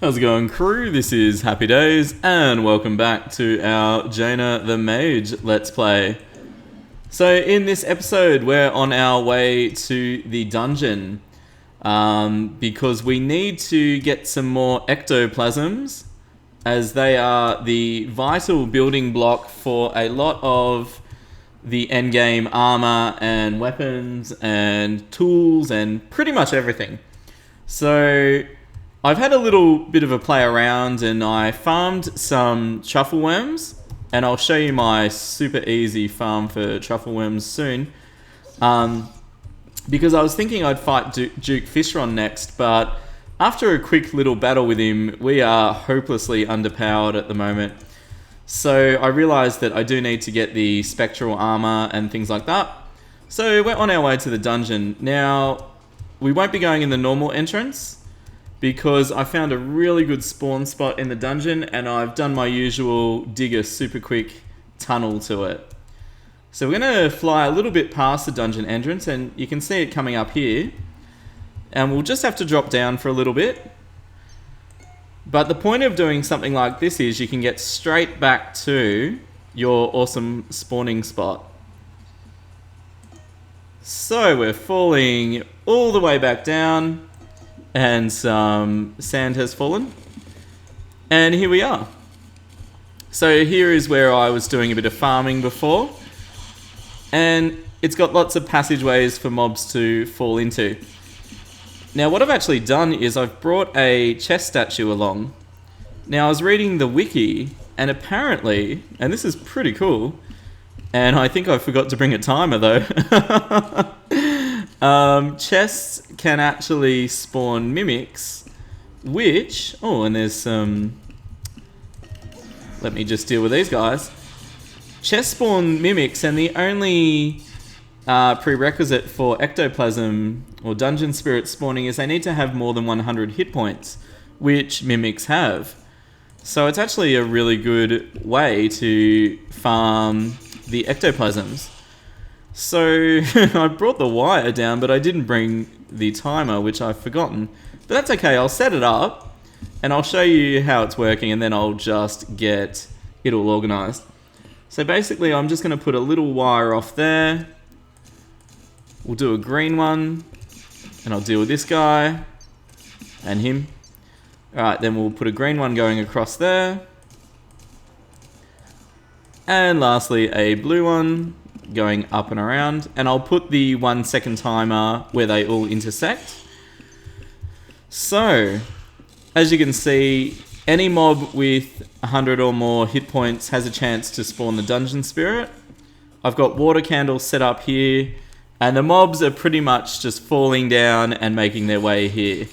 How's it going, crew? This is Happy Days, and welcome back to our Jaina the Mage Let's Play. So in this episode, we're on our way to the dungeon, because we need to get some more Ectoplasms, as they are the vital building block for a lot of the endgame armor and weapons and tools and pretty much everything. So I've had a little bit of a play around and I farmed some truffle worms, and I'll show you my super easy farm for truffle worms soon, because I was thinking I'd fight Duke Fishron next, but after a quick little battle with him, we are hopelessly underpowered at the moment. So I realised that I do need to get the Spectral Armor and things like that. So we're on our way to the dungeon. Now, we won't be going in the normal entrance, because I found a really good spawn spot in the dungeon and I've done my usual dig a super quick tunnel to it. So we're going to fly a little bit past the dungeon entrance, and you can see it coming up here. And we'll just have to drop down for a little bit. But the point of doing something like this is you can get straight back to your awesome spawning spot. So we're falling all the way back down, and some sand has fallen, and here we are. So here is where I was doing a bit of farming before, and it's got lots of passageways for mobs to fall into. Now what I've actually done is I've brought a chest statue along. Now I was reading the wiki, and apparently, and this is pretty cool, and I think I forgot to bring a timer though, chests can actually spawn mimics, which... Oh, and there's some... Let me just deal with these guys. Chests spawn mimics, and the only prerequisite for Ectoplasm or Dungeon Spirit spawning is they need to have more than 100 hit points, which mimics have. So it's actually a really good way to farm the Ectoplasms. So I brought the wire down, but I didn't bring the timer, which I've forgotten. But that's okay, I'll set it up and I'll show you how it's working, and then I'll just get it all organized. So basically I'm just going to put a little wire off there. We'll do a green one, and I'll deal with this guy and him. Alright, then we'll put a green one going across there. And lastly, a blue one going up and around, and I'll put the 1 second timer where they all intersect. So, as you can see, any mob with 100 or more hit points has a chance to spawn the Dungeon Spirit. I've got water candles set up here, and the mobs are pretty much just falling down and making their way here.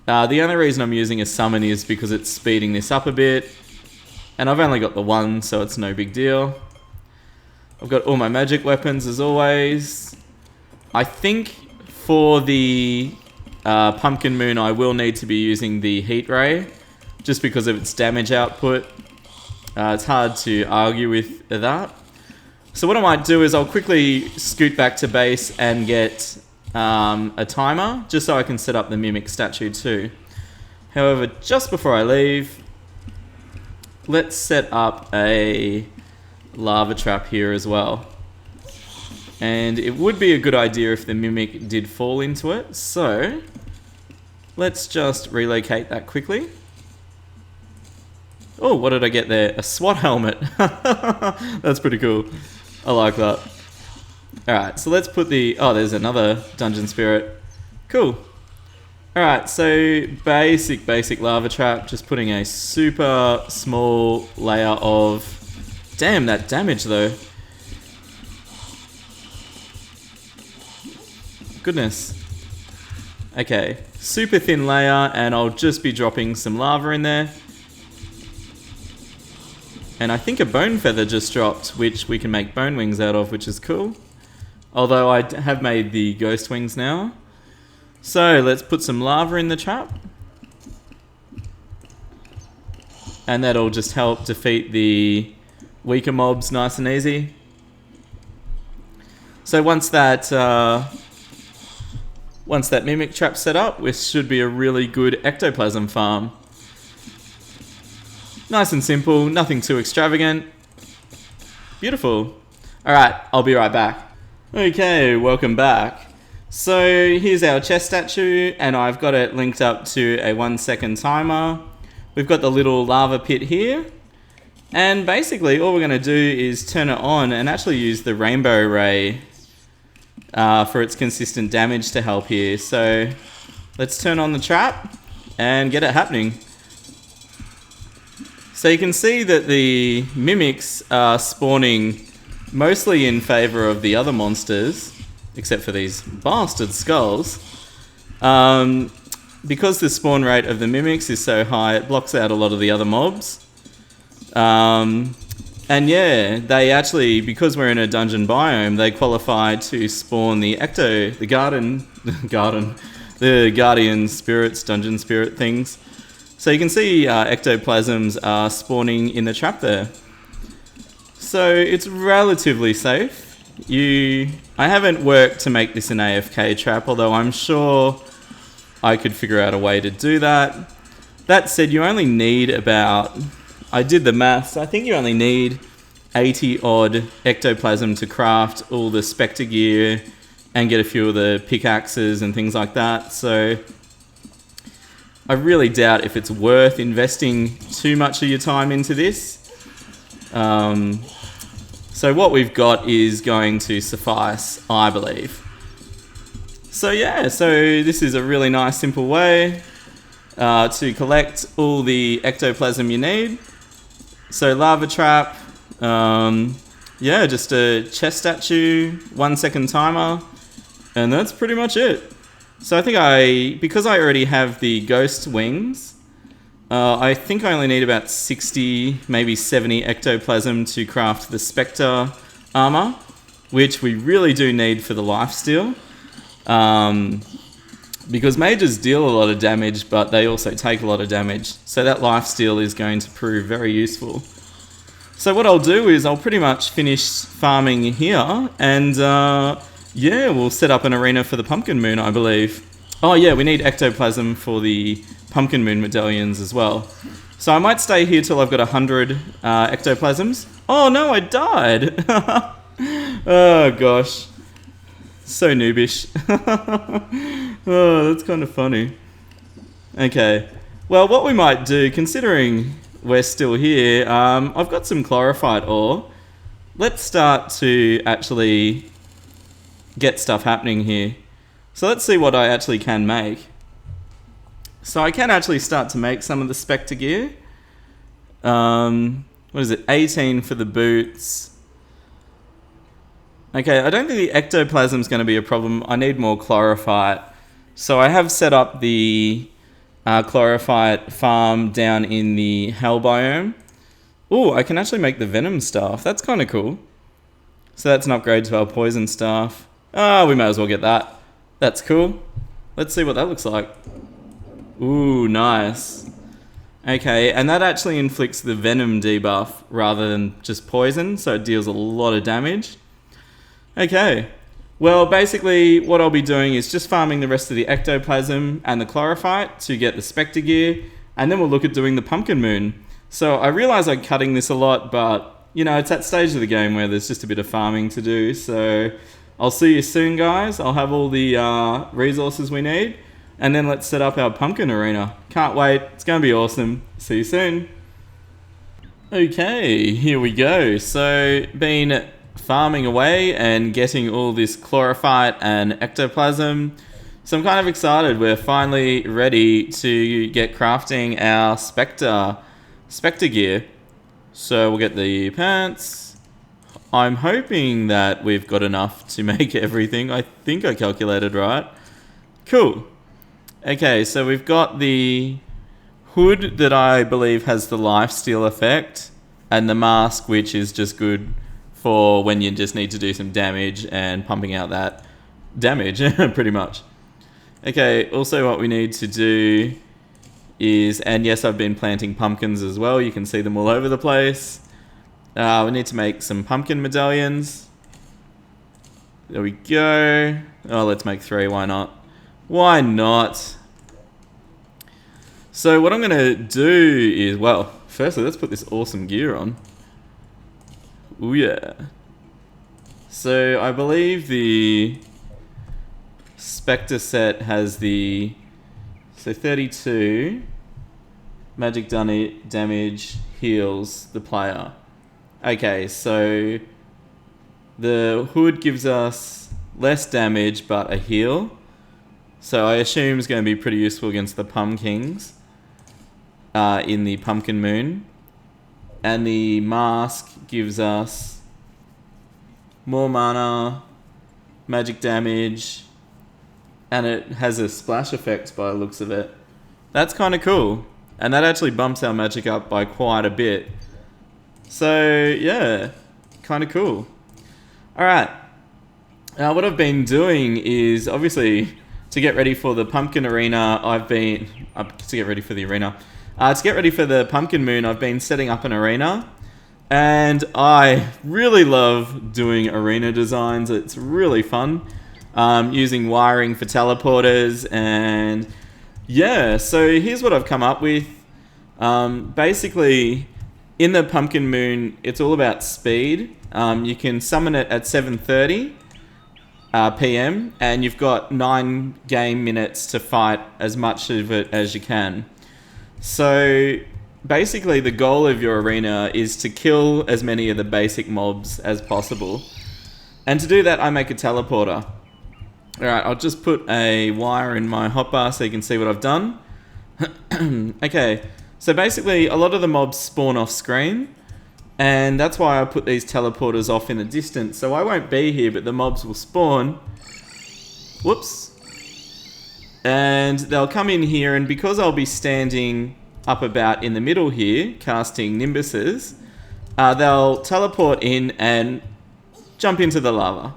The only reason I'm using a summon is because it's speeding this up a bit, and I've only got the one, so it's no big deal. I've got all my magic weapons as always. I think for the Pumpkin Moon I will need to be using the Heat Ray, just because of its damage output. It's hard to argue with that. So what I might do is I'll quickly scoot back to base and get a timer, just so I can set up the Mimic statue too. However, just before I leave, let's set up a lava trap here as well. And it would be a good idea if the mimic did fall into it, so let's just relocate that quickly. Oh, what did I get there? A SWAT helmet. That's pretty cool. I like that. Alright, so let's put the... Oh, there's another Dungeon Spirit. Cool. Alright, so basic lava trap. Just putting a super small layer of... Damn, that damage though. Goodness. Okay, super thin layer, and I'll just be dropping some lava in there. And I think a bone feather just dropped, which we can make bone wings out of, which is cool. Although I have made the ghost wings now. So let's put some lava in the trap. And that'll just help defeat the weaker mobs nice and easy. So once that Once that Mimic Trap's set up, this should be a really good Ectoplasm farm. Nice and simple, nothing too extravagant. Beautiful. Alright, I'll be right back. Okay, welcome back. So here's our chest statue, and I've got it linked up to a 1-second timer. We've got the little lava pit here. And basically all we're going to do is turn it on and actually use the rainbow ray for its consistent damage to help here. So let's turn on the trap and get it happening. So you can see that the mimics are spawning mostly in favour of the other monsters, except for these bastard skulls. Because the spawn rate of the mimics is so high, it blocks out a lot of the other mobs. And yeah, they actually, because we're in a dungeon biome, they qualify to spawn the guardian spirits, dungeon spirit things. So you can see ectoplasms are spawning in the trap there. So it's relatively safe. I haven't worked to make this an AFK trap, although I'm sure I could figure out a way to do that. That said, you only need about, I did the maths, I think you only need 80 odd ectoplasm to craft all the Spectre gear and get a few of the pickaxes and things like that. So I really doubt if it's worth investing too much of your time into this. So what we've got is going to suffice, I believe. So yeah, so this is a really nice simple way to collect all the ectoplasm you need. So lava trap, yeah, just a chest statue, 1-second timer, and that's pretty much it. So I think because I already have the ghost wings, I think I only need about 60, maybe 70 ectoplasm to craft the Spectre Armor, which we really do need for the lifesteal. Because mages deal a lot of damage, but they also take a lot of damage. So that lifesteal is going to prove very useful. So what I'll do is I'll pretty much finish farming here, and yeah, we'll set up an arena for the Pumpkin Moon, I believe. Oh yeah, we need ectoplasm for the Pumpkin Moon medallions as well. So I might stay here till I've got 100 ectoplasms. Oh no, I died! Oh gosh. So noobish. Oh, that's kind of funny. Okay. Well, what we might do, considering we're still here, I've got some chlorophyte ore. Let's start to actually get stuff happening here. So let's see what I actually can make. So I can actually start to make some of the Spectre gear. What is it? 18 for the boots. Okay, I don't think the ectoplasm is going to be a problem. I need more chlorophyte. So I have set up the chlorophyte farm down in the hell biome. Oh, I can actually make the venom staff. That's kind of cool. So that's an upgrade to our poison staff. Oh, we may as well get that. That's cool. Let's see what that looks like. Ooh, nice. Okay, and that actually inflicts the venom debuff rather than just poison, so it deals a lot of damage. Okay, well basically what I'll be doing is just farming the rest of the ectoplasm and the chlorophyte to get the Spectre gear, and then we'll look at doing the Pumpkin Moon. So I realise I'm cutting this a lot, but you know, it's that stage of the game where there's just a bit of farming to do, so I'll see you soon guys. I'll have all the resources we need, and then let's set up our pumpkin arena. Can't wait, it's going to be awesome. See you soon. Okay, here we go. So, been farming away and getting all this chlorophyte and ectoplasm. So I'm kind of excited. We're finally ready to get crafting our Spectre gear. So we'll get the pants. I'm hoping that we've got enough to make everything. I think I calculated right. Cool. Okay, so we've got the hood that I believe has the lifesteal effect, and the mask, which is just good for when you just need to do some damage and pumping out that damage, pretty much. Okay, also what we need to do is, and yes, I've been planting pumpkins as well. You can see them all over the place. We need to make some pumpkin medallions. There we go. Oh, let's make 3, why not? Why not? So what I'm going to do is, well, firstly, let's put this awesome gear on. Ooh, yeah. So I believe the Spectre set has the... So 32 magic damage heals the player. Okay, so the hood gives us less damage but a heal. So I assume it's going to be pretty useful against the Pumpkings in the Pumpkin Moon. And the mask gives us more mana, magic damage, and it has a splash effect by the looks of it. That's kind of cool. And that actually bumps our magic up by quite a bit. So, yeah, kind of cool. Alright. Now, what I've been doing is, obviously, to get ready for the Pumpkin Arena, to get ready for the Pumpkin Moon, I've been setting up an arena. And I really love doing arena designs. It's really fun. Using wiring for teleporters, and yeah, so here's what I've come up with. Basically, in the Pumpkin Moon, it's all about speed. You can summon it at 7:30 PM, and you've got 9 game minutes to fight as much of it as you can. So basically, the goal of your arena is to kill as many of the basic mobs as possible. And to do that, I make a teleporter. Alright, I'll just put a wire in my hotbar so you can see what I've done. Okay, so basically a lot of the mobs spawn off screen, and that's why I put these teleporters off in the distance. So I won't be here, but the mobs will spawn. Whoops. And they'll come in here, and because I'll be standing up about in the middle here, casting Nimbuses, they'll teleport in and jump into the lava.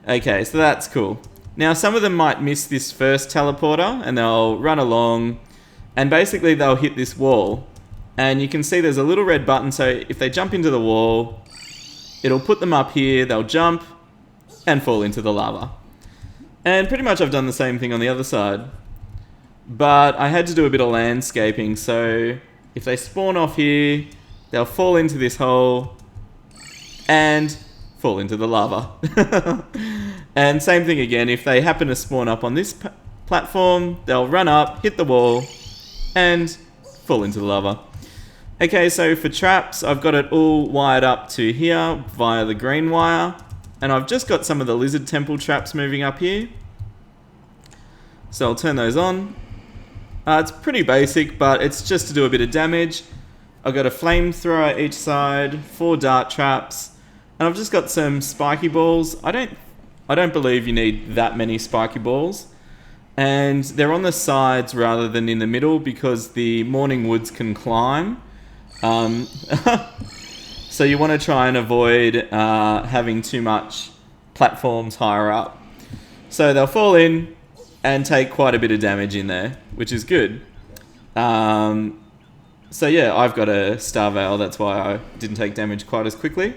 Okay, so that's cool. Now, some of them might miss this first teleporter, and they'll run along, and basically they'll hit this wall. And you can see there's a little red button, so if they jump into the wall, it'll put them up here, they'll jump, and fall into the lava. And pretty much I've done the same thing on the other side. But I had to do a bit of landscaping, so if they spawn off here, they'll fall into this hole, and fall into the lava. And same thing again, if they happen to spawn up on this platform, they'll run up, hit the wall, and fall into the lava. Okay, so for traps, I've got it all wired up to here via the green wire, and I've just got some of the lizard temple traps moving up here. So I'll turn those on. It's pretty basic, but it's just to do a bit of damage. I've got a flamethrower each side, 4 dart traps, and I've just got some spiky balls. I don't believe you need that many spiky balls. And they're on the sides rather than in the middle because the morning woods can climb. So you want to try and avoid having too much platforms higher up. So they'll fall in and take quite a bit of damage in there, which is good. So yeah, I've got a Star Veil, that's why I didn't take damage quite as quickly.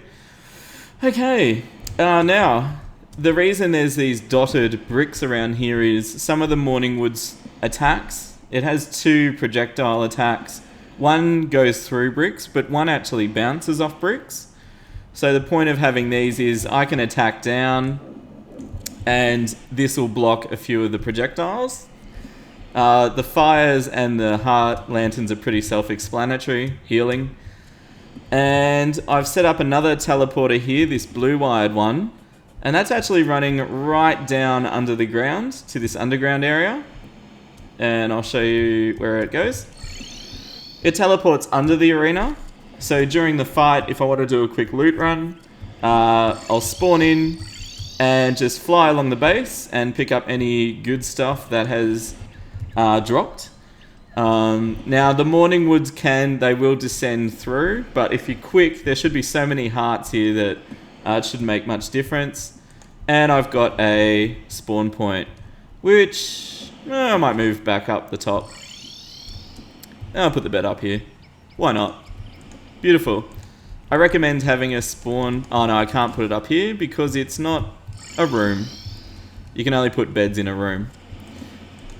Okay, now, the reason there's these dotted bricks around here is some of the Morningwood's attacks. It has 2 projectile attacks. One goes through bricks, but one actually bounces off bricks. So the point of having these is I can attack down, and this will block a few of the projectiles. The fires and the heart lanterns are pretty self-explanatory, healing. And I've set up another teleporter here, this blue wired one, and that's actually running right down under the ground to this underground area. And I'll show you where it goes. It teleports under the arena. So during the fight, if I want to do a quick loot run, I'll spawn in and just fly along the base and pick up any good stuff that has dropped. Now the Morningwoods they will descend through, but if you're quick, there should be so many hearts here that it shouldn't make much difference. And I've got a spawn point, which I might move back up the top. I'll put the bed up here. Why not? Beautiful. I recommend having a spawn... Oh no, I can't put it up here because it's not a room. You can only put beds in a room.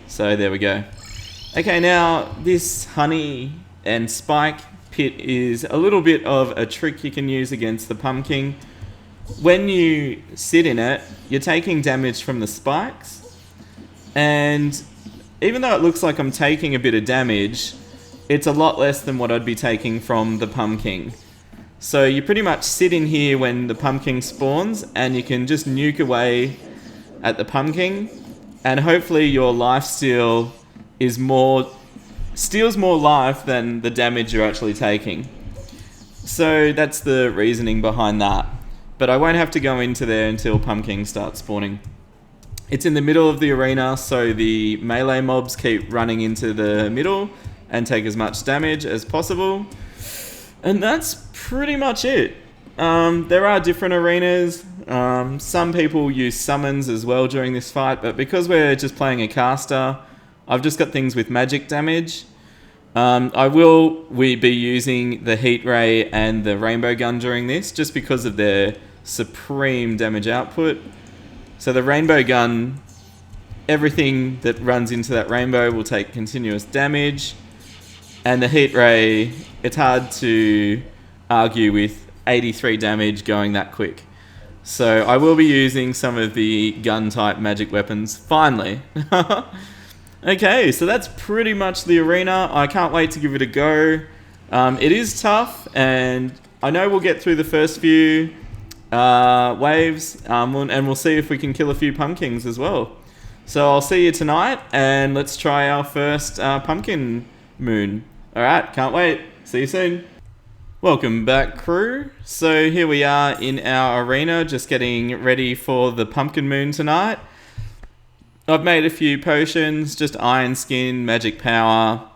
So there we go. Okay, now this honey and spike pit is a little bit of a trick you can use against the pumpkin. When you sit in it, you're taking damage from the spikes, and even though it looks like I'm taking a bit of damage, it's a lot less than what I'd be taking from the pumpkin. So you pretty much sit in here when the pumpkin spawns, and you can just nuke away at the pumpkin, and hopefully your lifesteal steals more life than the damage you're actually taking. So that's the reasoning behind that. But I won't have to go into there until pumpkin starts spawning. It's in the middle of the arena, so the melee mobs keep running into the middle and take as much damage as possible. And that's pretty much it. There are different arenas. Some people use summons as well during this fight, but because we're just playing a caster, I've just got things with magic damage. We be using the heat ray and the rainbow gun during this, just because of their supreme damage output. So the rainbow gun, everything that runs into that rainbow will take continuous damage, and the heat ray, it's hard to argue with 83 damage going that quick. So I will be using some of the gun type magic weapons finally. Okay, so that's pretty much the arena. I can't wait to give it a go. It is tough, and I know we'll get through the first few waves, and we'll see if we can kill a few pumpkins as well. So I'll see you tonight, and let's try our first pumpkin moon. Alright, can't wait. See you soon. Welcome back, crew. So here we are in our arena, just getting ready for the pumpkin moon tonight. I've made a few potions, just iron skin, magic power,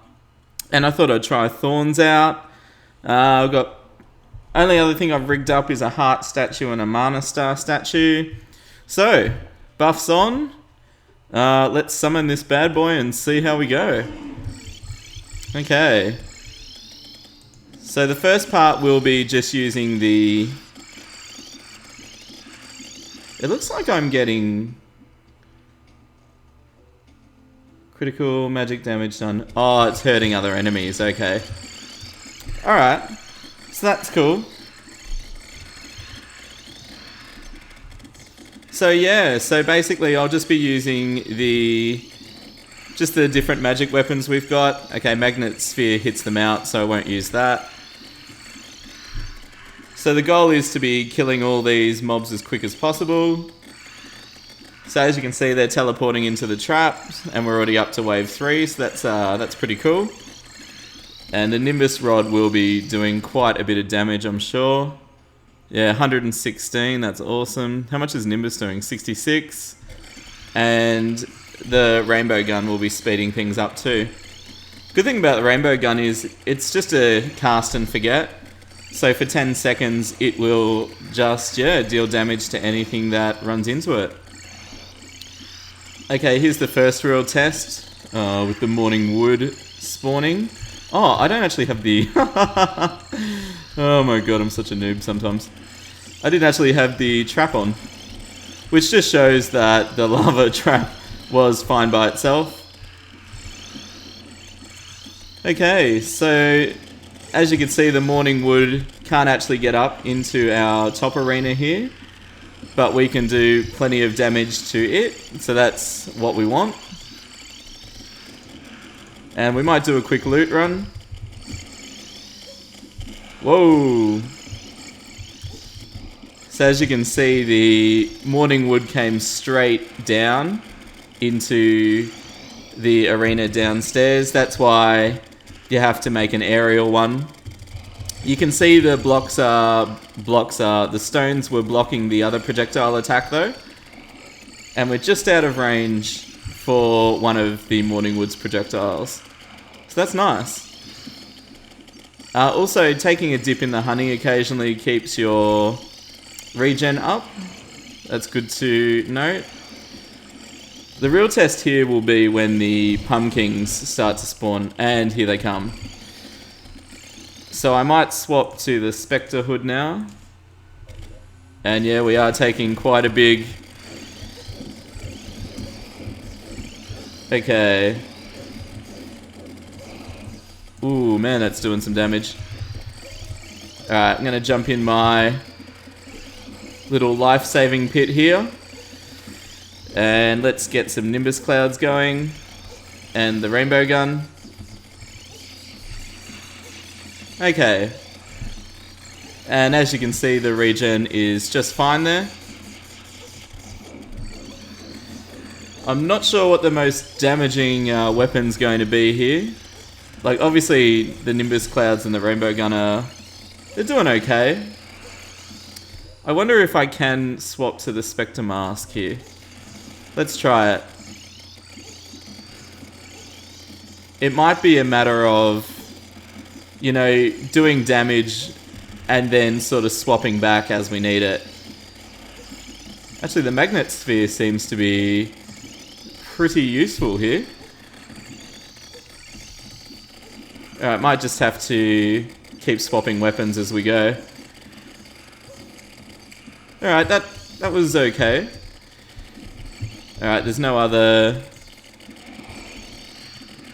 and I thought I'd try thorns out. I've got only other thing I've rigged up is a heart statue and a mana star statue. So, buffs on. Let's summon this bad boy and see how we go. Okay. So the first part will be just using the... It looks like I'm getting... critical magic damage done. Oh, it's hurting other enemies. Okay. Alright. So that's cool. So yeah, so basically I'll just be using the different magic weapons we've got. Okay, Magnet Sphere hits them out, so I won't use that. So the goal is to be killing all these mobs as quick as possible. So as you can see, they're teleporting into the trap, and we're already up to wave 3, so that's pretty cool. And the Nimbus Rod will be doing quite a bit of damage, I'm sure. Yeah, 116, that's awesome. How much is Nimbus doing? 66. And the Rainbow Gun will be speeding things up too. Good thing about the Rainbow Gun is it's just a cast and forget. So for 10 seconds, it will just, deal damage to anything that runs into it. Okay, here's the first real test with the morning wood spawning. Oh, I don't actually have the... Oh my god, I'm such a noob sometimes. I didn't actually have the trap on, which just shows that the lava trap was fine by itself. Okay, so as you can see, the morning wood can't actually get up into our top arena here, but we can do plenty of damage to it, so that's what we want. And we might do a quick loot run. Whoa! So as you can see, the morning wood came straight down into the arena downstairs. That's why you have to make an aerial one. You can see the the stones were blocking the other projectile attack though. And we're just out of range for one of the morning wood's projectiles. So that's nice. Also, taking a dip in the honey occasionally keeps your regen up. That's good to note. The real test here will be when the pumpkins start to spawn, and here they come. So I might swap to the Spectre hood now. And yeah, we are taking quite a big Okay. Ooh, man, that's doing some damage. Alright, I'm gonna jump in my little life-saving pit here. And let's get some Nimbus Clouds going. And the Rainbow Gun. Okay. And as you can see, the regen is just fine there. I'm not sure what the most damaging weapon's going to be here. Like, obviously, the Nimbus Clouds and the Rainbow Gun they're doing okay. I wonder if I can swap to the Spectre Mask here. Let's try it. It might be a matter of, you know, doing damage and then sort of swapping back as we need it. Actually, the Magnet Sphere seems to be pretty useful here. Alright, might just have to keep swapping weapons as we go. Alright, that was okay. Alright, there's no other...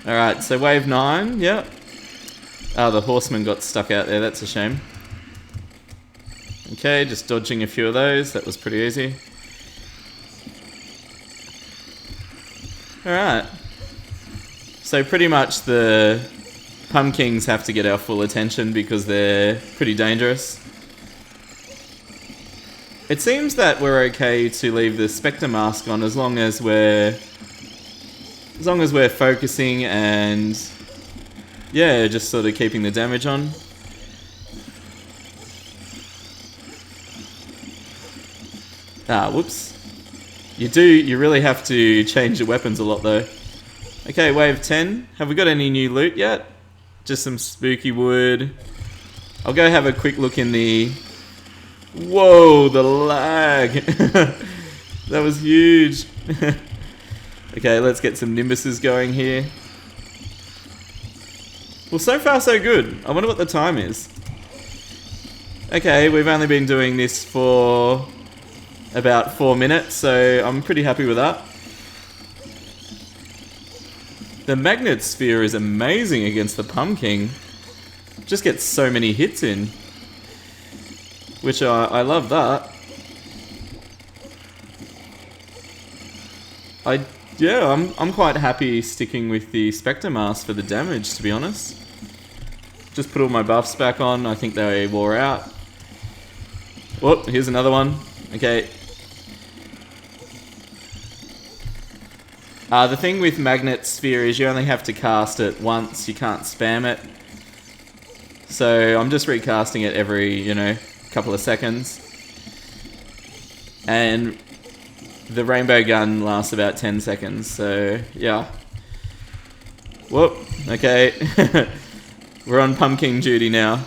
Alright, so wave 9, yep. Ah, the horseman got stuck out there, that's a shame. Okay, just dodging a few of those, that was pretty easy. Alright. So pretty much the Pumpkings have to get our full attention because they're pretty dangerous. It seems that we're okay to leave the Spectre Mask on as long as we're focusing and yeah, just sort of keeping the damage on. Ah, whoops. You really have to change your weapons a lot though. Okay, wave 10. Have we got any new loot yet? Just some spooky wood. I'll go have a quick look in the... Whoa, the lag! That was huge. Okay, let's get some Nimbuses going here. Well, so far so good. I wonder what the time is. Okay, we've only been doing this for about 4 minutes, so I'm pretty happy with that. The Magnet Sphere is amazing against the Pumpkin. Just gets so many hits in. Which I love that. I'm quite happy sticking with the Spectre Mask for the damage, to be honest. Just put all my buffs back on. I think they wore out. Whoop, here's another one. Okay. The thing with Magnet Sphere is you only have to cast it once. You can't spam it. So I'm just recasting it every, couple of seconds. And the Rainbow Gun lasts about 10 seconds, so yeah. Whoop, okay. We're on pumpkin duty now.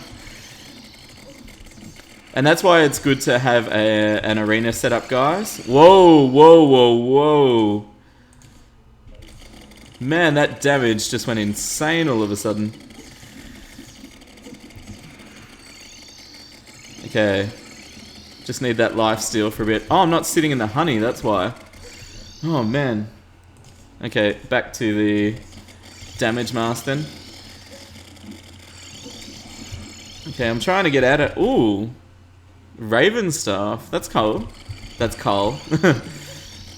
And that's why it's good to have an arena set up, guys. Whoa, whoa, whoa, whoa. Man, that damage just went insane all of a sudden. Okay. Just need that life steal for a bit. Oh, I'm not sitting in the honey, that's why. Oh, man. Okay, back to the damage mask then. Okay, I'm trying to get at it. Ooh. Raven Staff. That's cool. That's cool.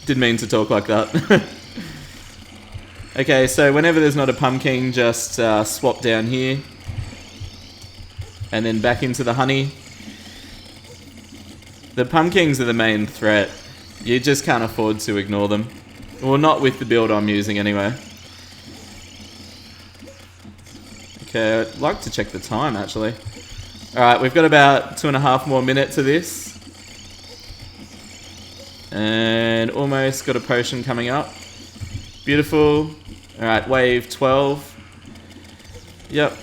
Didn't mean to talk like that. Okay, so whenever there's not a pumpkin, just swap down here. And then back into the honey. The Pumpkings are the main threat. You just can't afford to ignore them. Well, not with the build I'm using anyway. Okay, I'd like to check the time actually. Alright, we've got about 2.5 more minutes of this. And almost got a potion coming up. Beautiful. Alright, wave 12. Yep.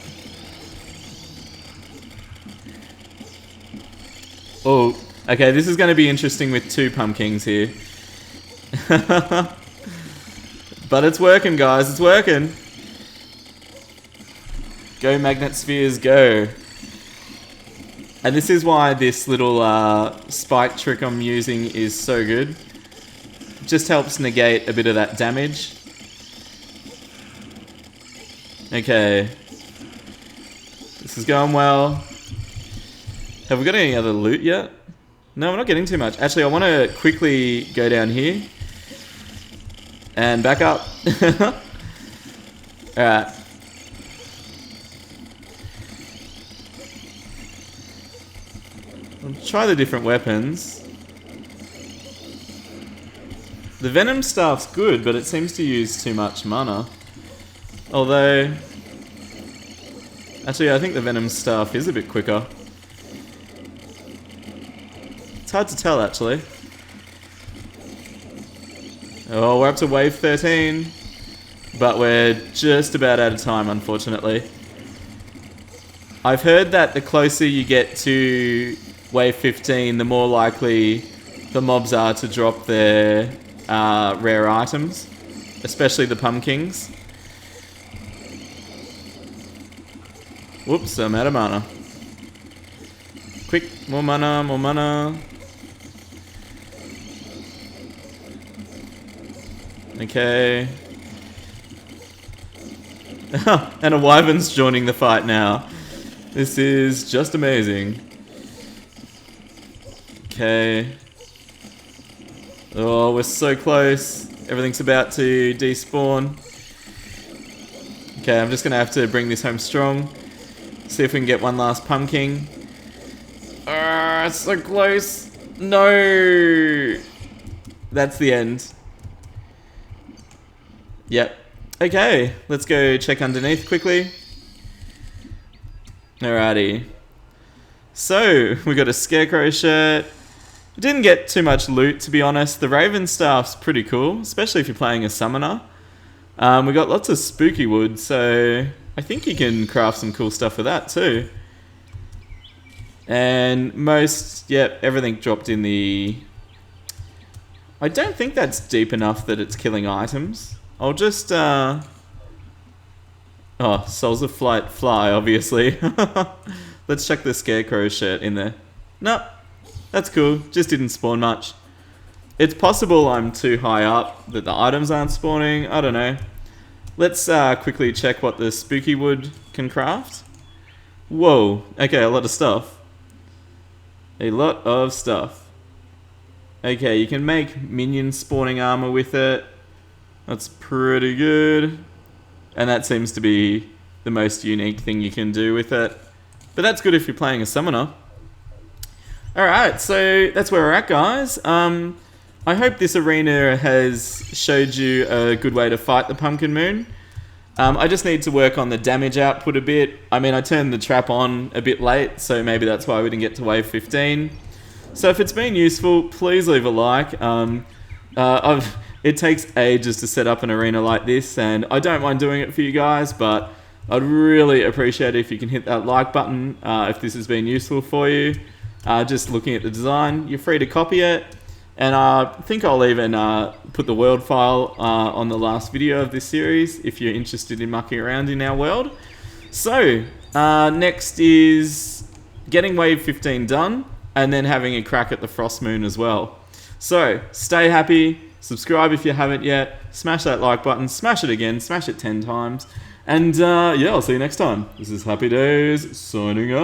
Oh. Okay, this is going to be interesting with 2 pumpkins here. But it's working, guys. It's working. Go Magnet Spheres, go. And this is why this little spike trick I'm using is so good. It just helps negate a bit of that damage. Okay. This is going well. Have we got any other loot yet? No, we're not getting too much. Actually, I want to quickly go down here. And back up. Alright. I'll try the different weapons. The Venom Staff's good, but it seems to use too much mana. Although... Actually, I think the Venom Staff is a bit quicker. It's hard to tell, actually. Oh, we're up to wave 13. But we're just about out of time, unfortunately. I've heard that the closer you get to wave 15, the more likely the mobs are to drop their rare items. Especially the Pumpkings. Whoops, I'm out of mana. Quick, more mana, more mana. Okay. And a wyvern's joining the fight now. This is just amazing. Okay. Oh, we're so close. Everything's about to despawn. Okay, I'm just gonna have to bring this home strong. See if we can get one last pumpkin. It's so close. No. That's the end. Yep. Okay, let's go check underneath quickly. Alrighty. So, we got a scarecrow shirt. Didn't get too much loot, to be honest. The Raven Staff's pretty cool, especially if you're playing a summoner. We got lots of spooky wood, so I think you can craft some cool stuff with that too. And everything dropped in the... I don't think that's deep enough that it's killing items. I'll just, Oh, Souls of Flight fly, obviously. Let's check the Scarecrow shirt in there. Nope. That's cool. Just didn't spawn much. It's possible I'm too high up, that the items aren't spawning. I don't know. Let's quickly check what the spooky wood can craft. Whoa. Okay, a lot of stuff. A lot of stuff. Okay, you can make minion spawning armor with it. That's pretty good. And that seems to be the most unique thing you can do with it. But that's good if you're playing a summoner. Alright, so that's where we're at, guys. I hope this arena has showed you a good way to fight the Pumpkin Moon. I just need to work on the damage output a bit. I mean, I turned the trap on a bit late, so maybe that's why we didn't get to wave 15. So if it's been useful, please leave a like. It takes ages to set up an arena like this, and I don't mind doing it for you guys, but I'd really appreciate it if you can hit that like button if this has been useful for you. Just looking at the design, you're free to copy it. And I think I'll even put the world file on the last video of this series if you're interested in mucking around in our world. So, next is getting wave 15 done and then having a crack at the Frost Moon as well. So, stay happy, subscribe if you haven't yet, smash that like button, smash it again, smash it 10 times. And yeah, I'll see you next time. This is HappyDays signing up.